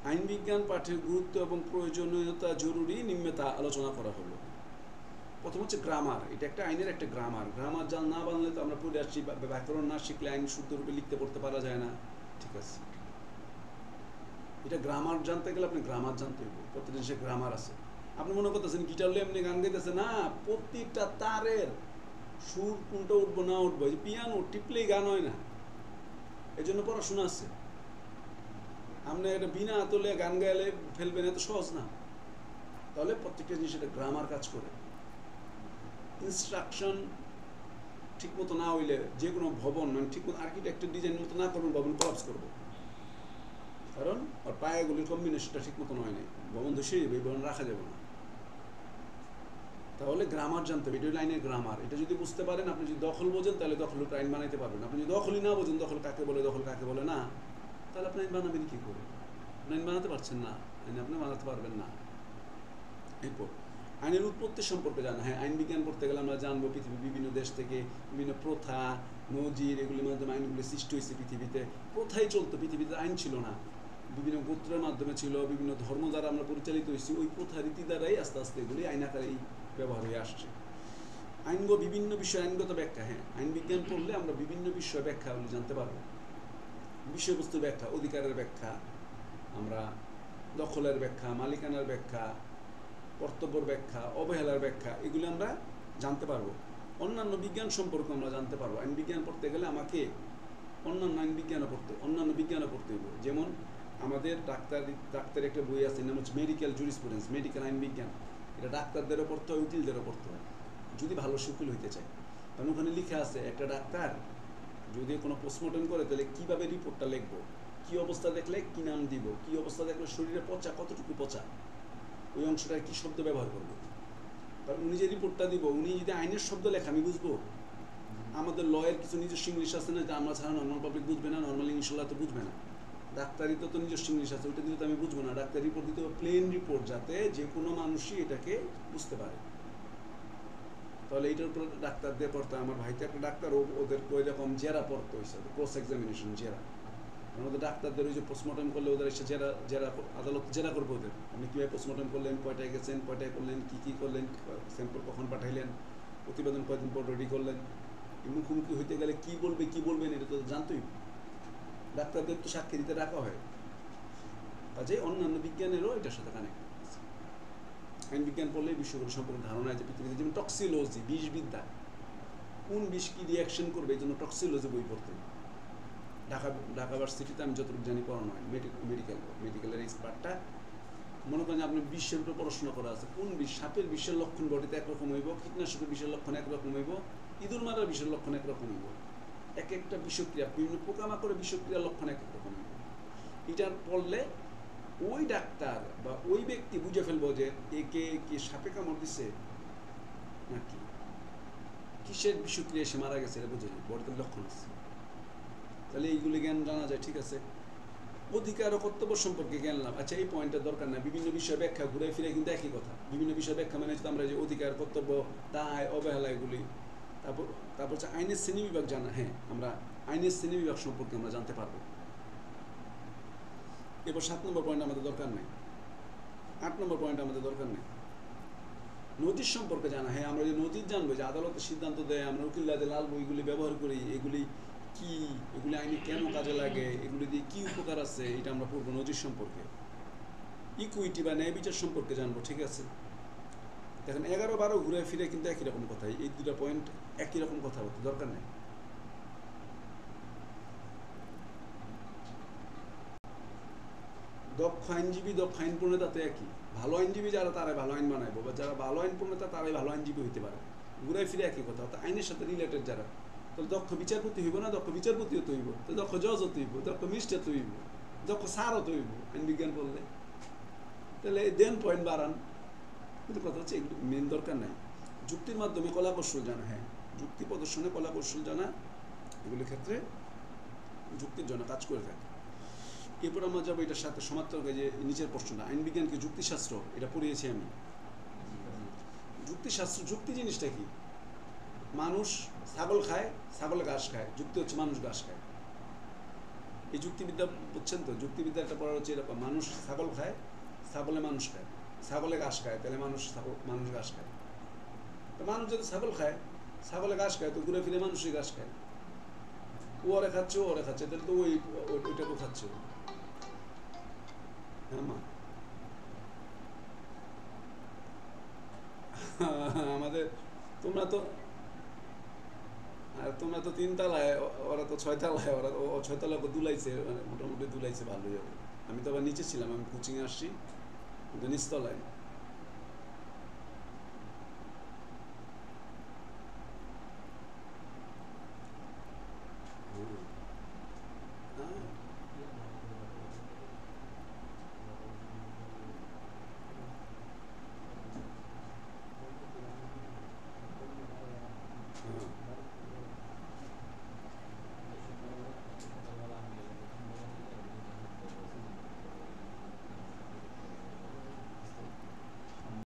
আইন বিজ্ঞান পাঠের গুরুত্ব এবং প্রয়োজনীয়তা জরুরি নিম্নে তা আলোচনা করা হলো। প্রথম হচ্ছে গ্রামার। এটা একটা আইনের একটা গ্রামার না বানলে তো আমরা পড়ে আসছি, ব্যাকরণ না শিখলে আইন শুদ্ধরূপে লিখতে পড়তে পারা যায় না। ঠিক আছে, এটা গ্রামার জানতে গেলে আপনি গ্রামার জানতে হবে। প্রত্যেকটা জিনিসের গ্রামার আছে। আপনি মনে করতেছেন গিটার লিয়ে এমনি গান গাইতেছে না, প্রতিটা তারের সুর কোনটা উঠবো না উঠবো, পিয়ানো টিপলেই গান হয় না, এই জন্য পড়াশোনা আছে। আপনি একটা বিনা আতলে গান গাইলে ফেলবেন, এত সহজ না। তাহলে প্রত্যেকটা জিনিস একটা গ্রামার কাজ করে। ইনস্ট্রাকশন ঠিক মতো না হইলে যে কোনো ভবন মানে ঠিক মতো আর্কিটেক্টের ডিজাইন মতো না করবেন, ভবন কলাপস করবো, কারণ ওর পায়াগুলির কম্বিনেশনটা ঠিক মতো নয় নাই, ভবন ধসে যাবে, এই ভবন রাখা যাবে না। তাহলে গ্রামার জানতে হবে, এটা লাইনের গ্রামার। এটা যদি বুঝতে পারেন, আপনি যদি দখল বোঝেন তাহলে দখল আইন বানাইতে পারবেন। আপনি যদি দখলই না বোঝেন দখল কাকে বলে না, তাহলে আপনি আইন বানাবেন কী করে? আইন বানাতে পারছেন না, আইন আপনি বানাতে পারবেন না। এরপর আইনের উৎপত্তি সম্পর্কে জানা। হ্যাঁ, আইন বিজ্ঞান পড়তে গেলে আমরা জানবো পৃথিবীর বিভিন্ন দেশ থেকে বিভিন্ন প্রথা নজির এগুলির মাধ্যমে আইনগুলি সৃষ্টি হয়েছে। পৃথিবীতে প্রথাই চলতো, পৃথিবীতে আইন ছিল না, বিভিন্ন গোত্রের মাধ্যমে ছিল, বিভিন্ন ধর্ম দ্বারা আমরা পরিচালিত হয়েছি, ওই প্রথা রীতি দ্বারাই আস্তে আস্তে এগুলি আইন আকারেই ব্যবহার হয়ে আসছে। বিভিন্ন বিষয় আইনগত ব্যাখ্যা। হ্যাঁ, আইন বিজ্ঞান পড়লে আমরা বিভিন্ন বিষয় ব্যাখ্যা জানতে পারবো। বিষয়বস্তুর ব্যাখ্যা, অধিকারের ব্যাখ্যা, আমরা দখলের ব্যাখ্যা, মালিকানার ব্যাখ্যা, কর্তব্যের ব্যাখ্যা, অবহেলার ব্যাখ্যা, এগুলো আমরা জানতে পারবো। অন্যান্য বিজ্ঞান সম্পর্কে আমরা জানতে পারবো। আইন বিজ্ঞান পড়তে গেলে আমাকে অন্যান্য বিজ্ঞানও পড়তে হবে। যেমন আমাদের ডাক্তারের একটা বই আছে, নাম হচ্ছে মেডিকেল জুরিসপ্রুডেন্স, মেডিকেল আইন বিজ্ঞান। এটা ডাক্তারদেরও পড়তে হয়, উকিলদেরও পড়তে হয়, যদি ভালো উকিল হইতে চায়। কারণ ওখানে লিখে আছে একটা ডাক্তার যদি কোনো পোস্টমর্টম করে তাহলে কীভাবে রিপোর্টটা লিখবো, কী অবস্থা দেখলে কী নাম দিব, কী অবস্থা দেখলে শরীরে পচা কতটুকু পচা, ওই অংশটায় কী শব্দ ব্যবহার করবো। কারণ উনি যে রিপোর্টটা দিব, উনি যদি আইনের শব্দ লেখা আমি বুঝবো। আমাদের লয়ের কিছু নিজস্ব ইংলিশ আছে না, যে আমরা ছাড়া নর্মাল পাবলিক বুঝবে না, নর্মাল ইংলিশওয়ালা তো বুঝবে না। ডাক্তারি তো নিজস্ব ইংলিশ আছে, ওইটা দিলে তো আমি বুঝবো না। ডাক্তার রিপোর্ট দিতে হবে প্লেন রিপোর্ট, যাতে যে কোনো মানুষই এটাকে বুঝতে পারে। তাহলে এইটার উপর ডাক্তারদের পড়তে, আমার ভাইতে একটা ডাক্তার, ওদের ওই রকম জেরা পড়তে হয়েছে, ক্রস এক্সামিনেশন জেরা। কারণ ওদের ডাক্তারদের ওই যে পোস্টমর্টম করলে ওদের এসে জেরা আদালত জেরা করবো ওদের, আপনি কীভাবে পোস্টমর্টম করলেন, কয়টায় গেছেন, কয়টায় করলেন, কী করলেন, স্যাম্পল কখন পাঠাইলেন, প্রতিবেদন কয়দিন পর রেডি করলেন। মুখোমুখি হইতে গেলে কী বলবেন এটা তো জানতেই। ডাক্তারদের তো সাক্ষী দিতে রাখা হয়। কাজে অন্যান্য বিজ্ঞানেরও এটার সাথে কানেক্ট। আইন বিজ্ঞান পড়লে এই বিষয়গুলো সম্পর্কে ধারণা আছে পৃথিবীতে। যেমন টক্সিওলজি, বিষবিদ্যা, কোন বিষ কী রিয়াকশন করবে, এই জন্য টক্সিওলজি বই পড়তে। ঢাকা ভার্সিটিতে আমি যতটুকু জানি পড়ানো হয়, মেডিকেলের এক্সপার্টটা মনে করেন আপনি বিশ্বের উপরে পড়াশোনা করা আছে, কোন বিষ, সাপের বিষের লক্ষণ বডিতে একরকম হইব, কীটনাশকের বিষের লক্ষণ একরকম হইব, ইঁদুর মারার বিষের লক্ষণ একরকম হইব, এক একটা বিষক্রিয়া, বিভিন্ন পোকামাকড়ের বিষক্রিয়ার লক্ষণ এক রকম হইব। এটার পড়লে ওই ডাক্তার বা ওই ব্যক্তি বুঝে ফেলবো যে একে কি সাপে কামড় দিচ্ছে নাকি কিসের বিষক্রিয়া এসে মারা গেছে, এটা বুঝে যায়, বডিতে লক্ষণ আছে। তাহলে এইগুলি জ্ঞান জানা যায়। ঠিক আছে, অধিকার ও কর্তব্য সম্পর্কে জ্ঞান লাভ। আচ্ছা, এই পয়েন্টের দরকার না, বিভিন্ন বিষয় ব্যাখ্যা ঘুরে ফিরে কিন্তু একই কথা। বিভিন্ন বিষয় ব্যাখ্যা মানে হচ্ছে আমরা যে অধিকার, কর্তব্য, দায়, অবহেলা, এগুলি। তারপর হচ্ছে আইনের শ্রেণীবিভাগ জানা। হ্যাঁ, আমরা আইনের শ্রেণীবিভাগ সম্পর্কে আমরা জানতে পারবো। এরপর 7 নম্বর পয়েন্ট আমাদের দরকার নেই, 8 নম্বর পয়েন্ট আমাদের দরকার নেই, নজির সম্পর্কে জানা। হ্যাঁ, আমরা যে নজির জানবো, যে আদালতের সিদ্ধান্ত দেয়, আমরা উকিলরা লাল বইগুলি ব্যবহার করি, এগুলি কি, এগুলি আইনে কেন কাজে লাগে, এগুলি দিয়ে কী উপকার আছে, এটা আমরা পড়বো নজির সম্পর্কে। ইকুইটি বা ন্যায় বিচার সম্পর্কে জানবো। ঠিক আছে, দেখেন 11-12 ঘুরে ফিরে কিন্তু একই রকম কথাই, এই দুটা পয়েন্ট একই রকম কথা বলতে দরকার নেই। দক্ষ আইনজীবী, দক্ষ আইন প্রণেতাতে একই। ভালো আইনজীবী যারা, তারাই ভালো আইন বানাইবো, বা যারা ভালো আইন প্রণেতা তারাই ভালো আইনজীবী হইতে পারে। ঘুরে ফিরে একই কথা, অর্থাৎ আইনের সাথে রিলেটেড যারা। তাহলে দক্ষ বিচারপতি হইব না, দক্ষ বিচারপতিও তো হইব, তো দক্ষ জজও তো হইব, দক্ষ মিনিস্টার তো হইব, দক্ষ স্যারও তো হইব আইন বিজ্ঞান বললে। তাহলে দেন পয়েন্ট বাড়ান, কিন্তু কথা হচ্ছে এগুলো মেন দরকার নাই। যুক্তির মাধ্যমে কলা কৌশল জানা। হ্যাঁ, যুক্তি প্রদর্শনে কলা কৌশল জানা, এগুলির ক্ষেত্রে যুক্তির জন্য কাজ করে থাকে। এরপর আমরা যাবো এটার সাথে সমান্তরাল, যে নিচের প্রশ্নটা, আইন বিজ্ঞানকে যুক্তিশাস্ত্র, এটা পড়িয়েছি আমি। যুক্তিশাস্ত্র, যুক্তি জিনিসটা কি? মানুষ ছাগল খায়, ছাগলে ঘাস খায়, যুক্তি হচ্ছে মানুষ ঘাস খায়। এই যুক্তিবিদ্যা বুঝছেন তো? যুক্তিবিদ্যা একটা পড়া হচ্ছে এরকম, মানুষ ছাগল খায়, ছাগলে মানুষ খায়, ছাগলে ঘাস খায়, তাহলে মানুষ ঘাস খায়। তো মানুষ যদি ছাগল খায়, ছাগলে ঘাস খায়, তো ঘুরে ফিরে মানুষই ঘাস খায়। ও ওরে খাচ্ছে, ও ওরে খাচ্ছে, তাহলে তো ওইটাকেও খাচ্ছে। হ্যাঁ মা, আমাদের তোমরা তো আর তোমরা তো 3 তলায়, ওরা তো 6 তলায়, ওরা ও 6 তলা দুলাইছে, মানে মোটামুটি দুলাইছে ভালোই হবে। আমি তো আবার নিচে ছিলাম, আমি কোচিংয়ে আসছি, কিন্তু নিচতলায়।